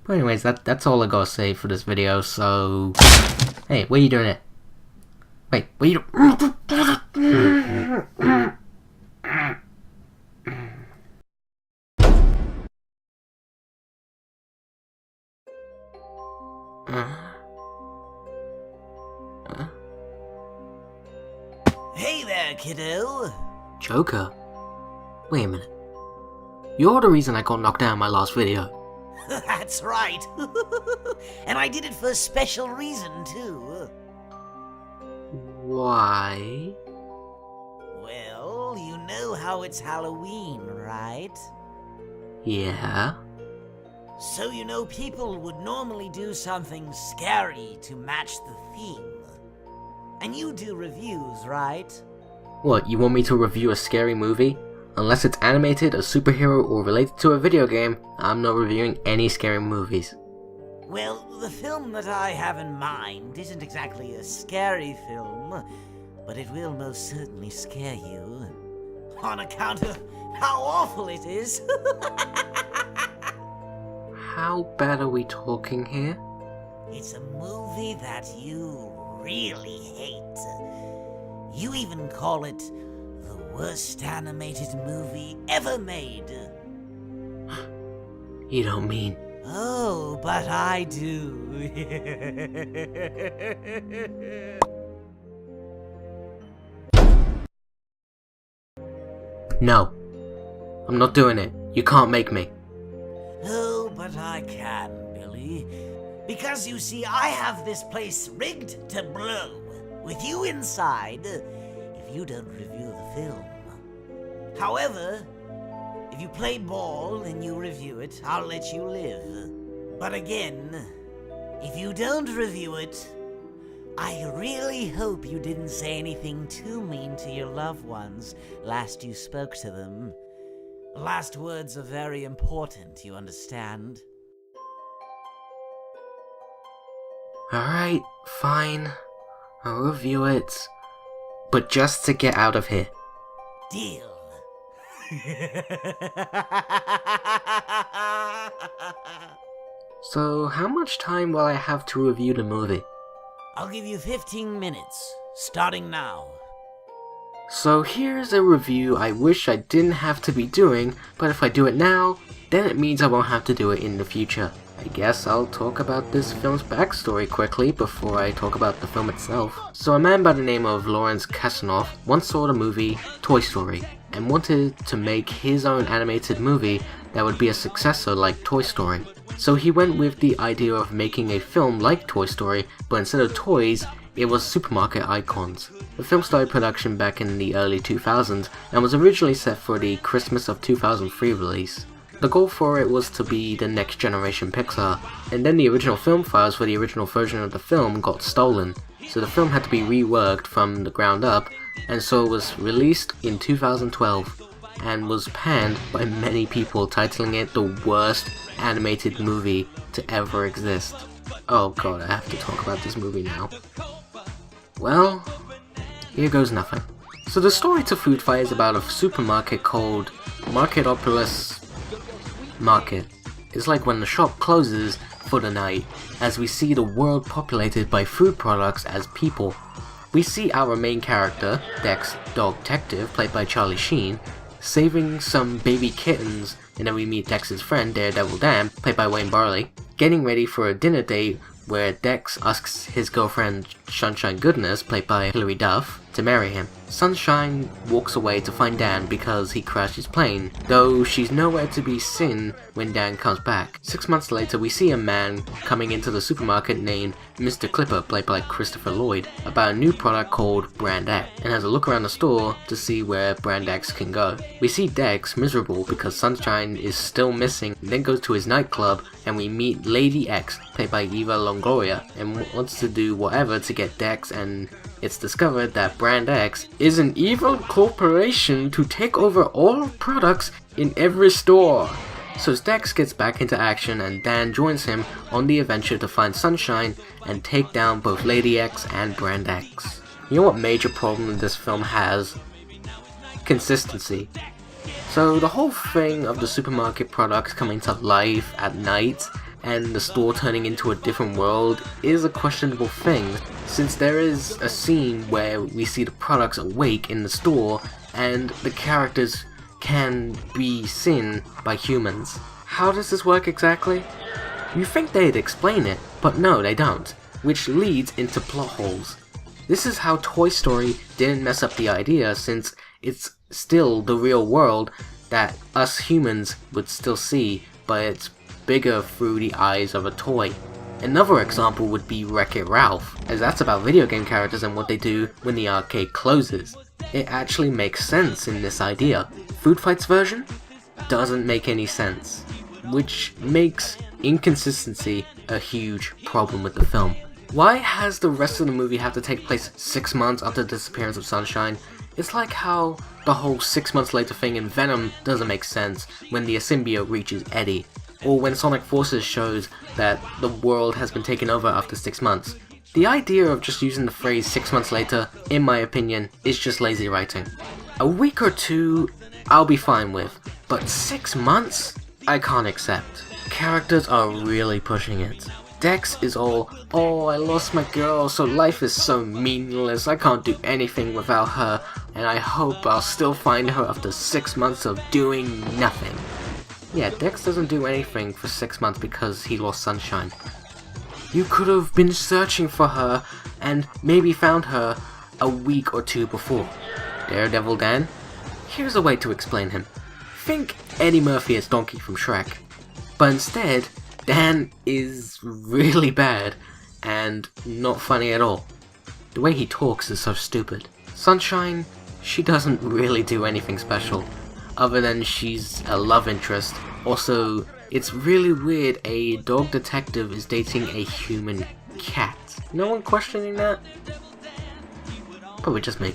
But anyways, that's all I gotta say for this video, so... Hey, what are you doing it? Wait, what are you doing? Hey there, kiddo! Joker? Wait a minute. You're the reason I got knocked down in my last video. That's right! And I did it for a special reason, too. Why? Well, you know how it's Halloween, right? Yeah? So you know people would normally do something scary to match the theme. And you do reviews, right? What, you want me to review a scary movie? Unless it's animated, a superhero, or related to a video game, I'm not reviewing any scary movies. Well, the film that I have in mind isn't exactly a scary film, but it will most certainly scare you. On account of how awful it is. How bad are we talking here? It's a movie that you really hate. You even call it the worst animated movie ever made. You don't mean... Oh, but I do. No. I'm not doing it. You can't make me. Oh, but I can, Billy. Because you see, I have this place rigged to blow, with you inside, if you don't review the film. However, if you play ball and you review it, I'll let you live. But again, if you don't review it, I really hope you didn't say anything too mean to your loved ones last you spoke to them. Last words are very important, you understand? Alright, fine. I'll review it. But just to get out of here. Deal. So, how much time will I have to review the movie? I'll give you 15 minutes, starting now. So here's a review I wish I didn't have to be doing, but if I do it now, then it means I won't have to do it in the future. I guess I'll talk about this film's backstory quickly before I talk about the film itself. So a man by the name of Lawrence Kasanoff once saw the movie Toy Story and wanted to make his own animated movie that would be a successor like Toy Story. So he went with the idea of making a film like Toy Story, but instead of toys, it was supermarket icons. The film started production back in the early 2000s and was originally set for the Christmas of 2003 release. The goal for it was to be the next generation Pixar, and then the original film files for the original version of the film got stolen, so the film had to be reworked from the ground up, and so it was released in 2012, and was panned by many people, titling it the worst animated movie to ever exist. Oh god, I have to talk about this movie now. Well, here goes nothing. So the story to Food Fight is about a supermarket called Marketopolis Market. It's like when the shop closes for the night, as we see the world populated by food products as people. We see our main character, Dex Dog Detective, played by Charlie Sheen, saving some baby kittens, and then we meet Dex's friend, Daredevil Dan, played by Wayne Barley, getting ready for a dinner date where Dex asks his girlfriend Sunshine Goodness, played by Hilary Duff, to marry him. Sunshine walks away to find Dan because he crashed his plane, though she's nowhere to be seen when Dan comes back. 6 months later, we see a man coming into the supermarket named Mr. Clipper, played by Christopher Lloyd, about a new product called Brand X, and has a look around the store to see where Brand X can go. We see Dex miserable because Sunshine is still missing, and then goes to his nightclub, and we meet Lady X, played by Eva Longoria, and wants to do whatever to get Dex, and it's discovered that Brand X is an evil corporation to take over all products in every store. So Dex gets back into action and Dan joins him on the adventure to find Sunshine and take down both Lady X and Brand X. You know what major problem this film has? Consistency. So the whole thing of the supermarket products coming to life at night and the store turning into a different world is a questionable thing, since there is a scene where we see the products awake in the store and the characters can be seen by humans. How does this work exactly? You think they'd explain it, but no, they don't, which leads into plot holes. This is how Toy Story didn't mess up the idea, since it's still the real world that us humans would still see, but it's bigger through the eyes of a toy. Another example would be Wreck-It Ralph, as that's about video game characters and what they do when the arcade closes. It actually makes sense in this idea. Food Fight's version doesn't make any sense, which makes inconsistency a huge problem with the film. Why has the rest of the movie have to take place 6 months after the disappearance of Sunshine? It's like how the whole 6 months later thing in Venom doesn't make sense when the symbiote reaches Eddie, or when Sonic Forces shows that the world has been taken over after 6 months. The idea of just using the phrase 6 months later, in my opinion, is just lazy writing. A week or two, I'll be fine with, but 6 months? I can't accept. Characters are really pushing it. Dex is all, oh, I lost my girl, so life is so meaningless, I can't do anything without her, and I hope I'll still find her after 6 months of doing nothing. Yeah, Dex doesn't do anything for 6 months because he lost Sunshine. You could have been searching for her and maybe found her a week or two before. Daredevil Dan? Here's a way to explain him. Think Eddie Murphy as Donkey from Shrek, but instead, Dan is really bad and not funny at all. The way he talks is so stupid. Sunshine, she doesn't really do anything special, other than she's a love interest. Also, it's really weird a dog detective is dating a human cat. No one questioning that? Probably just me.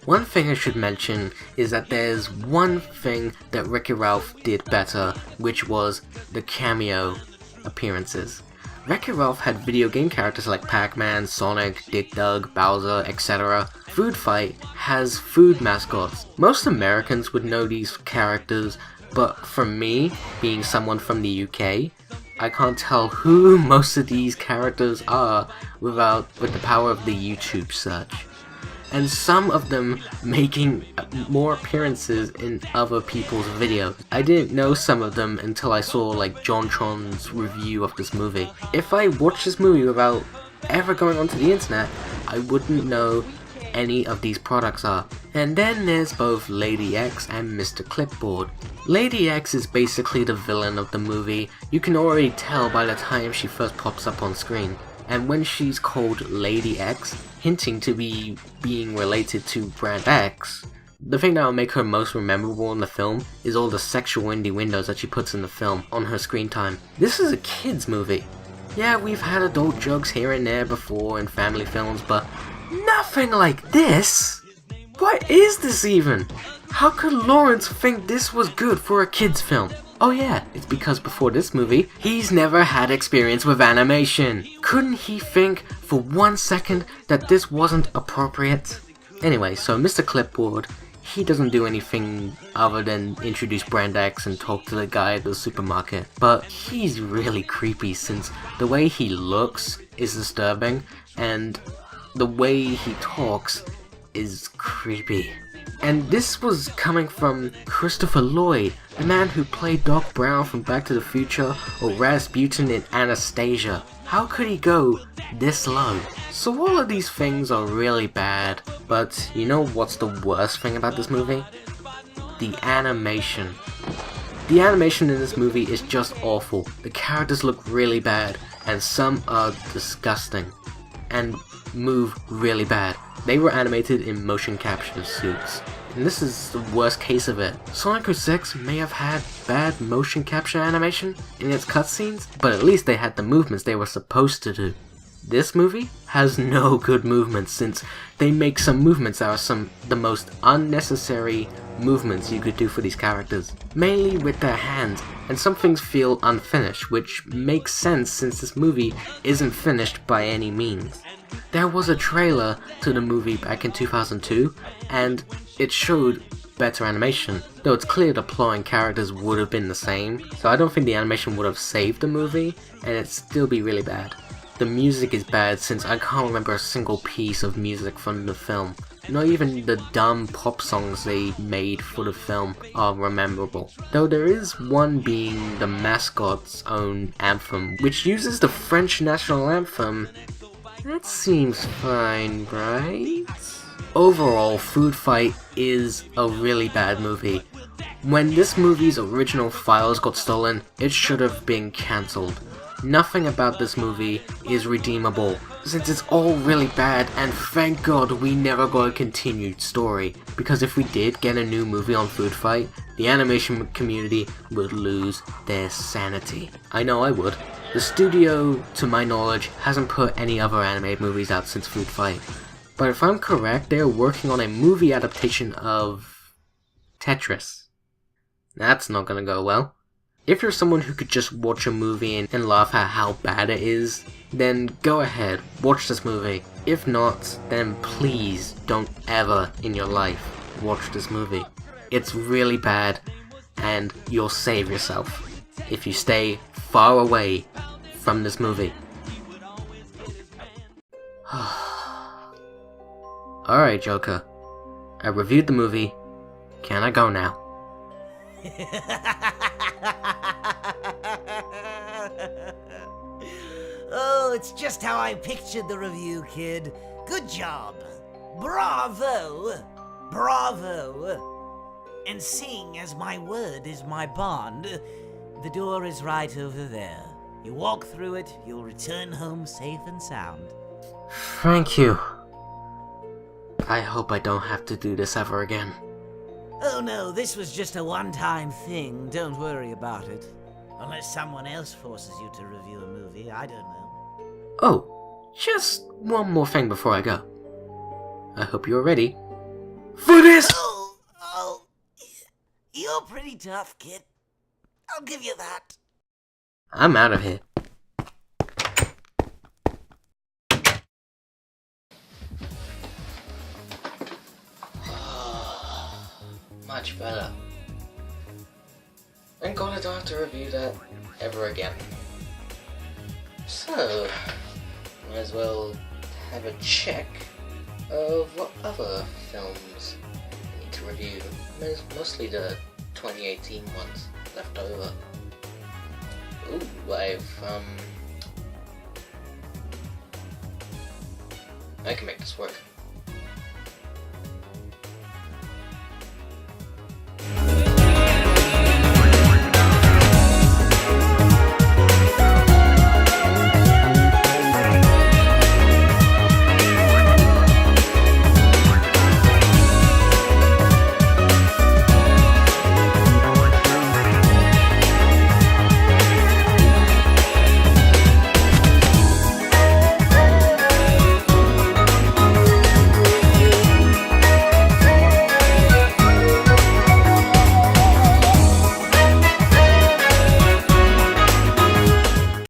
One thing I should mention is that there's one thing that Wreck-It Ralph did better, which was the cameo appearances. Wreck-It Ralph had video game characters like Pac-Man, Sonic, Dig Dug, Bowser, etc. Food Fight has food mascots. Most Americans would know these characters, but for me, being someone from the UK, I can't tell who most of these characters are with the power of the YouTube search. And some of them making more appearances in other people's videos. I didn't know some of them until I saw like JonTron's review of this movie. If I watched this movie without ever going onto the internet, I wouldn't know any of these products are. And then there's both Lady X and Mr. Clipboard. Lady X is basically the villain of the movie. You can already tell by the time she first pops up on screen. And when she's called Lady X, hinting to be being related to Brand X, the thing that will make her most memorable in the film is all the sexual innuendos that she puts in the film on her screen time. This is a kids movie. Yeah, we've had adult jokes here and there before in family films, but nothing like this! What is this even? How could Lawrence think this was good for a kids film? Oh yeah, it's because before this movie, he's never had experience with animation. Couldn't he think for 1 second that this wasn't appropriate? Anyway, so Mr. Clipboard, he doesn't do anything other than introduce Brand X and talk to the guy at the supermarket. But he's really creepy since the way he looks is disturbing and the way he talks is creepy. And this was coming from Christopher Lloyd, the man who played Doc Brown from Back to the Future or Rasputin in Anastasia. How could he go this low? So all of these things are really bad, but you know what's the worst thing about this movie? The animation. The animation in this movie is just awful. The characters look really bad, and some are disgusting, and move really bad. They were animated in motion capture suits, and this is the worst case of it. Sonic 06 may have had bad motion capture animation in its cutscenes, but at least they had the movements they were supposed to do. This movie has no good movements since they make some movements that are the most unnecessary movements you could do for these characters, mainly with their hands, and some things feel unfinished, which makes sense since this movie isn't finished by any means. There was a trailer to the movie back in 2002, and it showed better animation, though it's clear the plot and characters would have been the same, so I don't think the animation would have saved the movie, and it'd still be really bad. The music is bad since I can't remember a single piece of music from the film. Not even the dumb pop songs they made for the film are memorable. Though there is one being the mascot's own anthem, which uses the French national anthem. That seems fine, right? Overall, Food Fight is a really bad movie. When this movie's original files got stolen, it should have been cancelled. Nothing about this movie is redeemable, since it's all really bad, and thank God we never got a continued story, because if we did get a new movie on Food Fight, the animation community would lose their sanity. I know I would. The studio, to my knowledge, hasn't put any other animated movies out since Food Fight, but if I'm correct, they are working on a movie adaptation of Tetris. That's not gonna go well. If you're someone who could just watch a movie and laugh at how bad it is, then go ahead, watch this movie. If not, then please don't ever in your life watch this movie. It's really bad, and you'll save yourself if you stay far away from this movie. Alright, Joker. I reviewed the movie. Can I go now? Oh, it's just how I pictured the review, kid. Good job. Bravo. Bravo. And seeing as my word is my bond, the door is right over there. You walk through it, you'll return home safe and sound. Thank you. I hope I don't have to do this ever again. Oh no, this was just a one-time thing. Don't worry about it. Unless someone else forces you to review a movie, I don't know. Oh, just one more thing before I go. I hope you're ready for this! Oh, you're pretty tough, kid. I'll give you that. I'm out of here. Much better. Thank God I don't have to review that ever again. So, might as well have a check of what other films I need to review. Mostly the 2018 ones left over. Ooh, I can make this work.